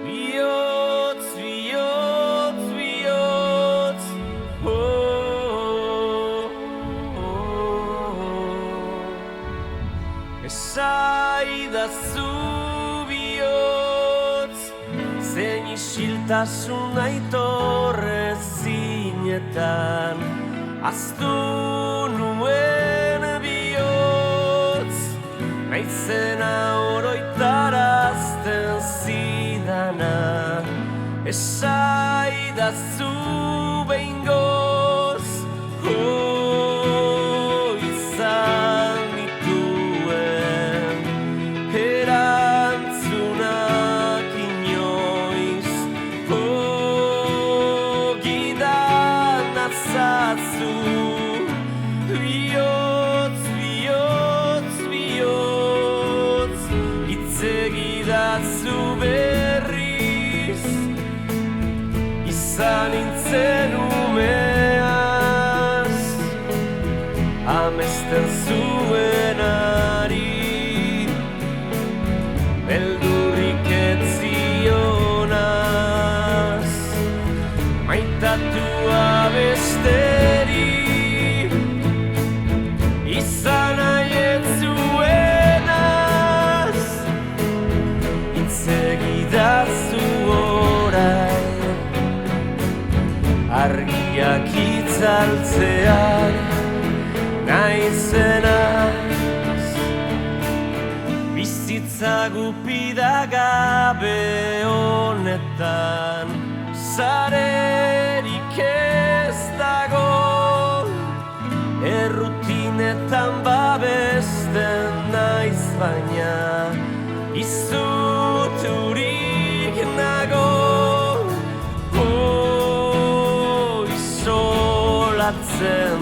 Bihotz, bihotz, bihotz, esaidazu bihotz, zein isiltasun aitorrezinetan ahaztu nuen bihotz, naizena oroitarazten zidana, esaidazu behingoz, izan dituen erantzunak inoiz, gidan azazu, bihotz, bihotz, bihotz, itzegidazu berriz, izan nintzen umeaz, amesten zuenari, beldurrik ez zionaz, maitatua besteri, izan nahi ez zuenaz, itzegidazu orain, argiak itzaltzean naizenaz, bizitza gupida gabe honetan, zarerik ez dago, errutinetan babesten naiz baina, izuturik nago, isolatzen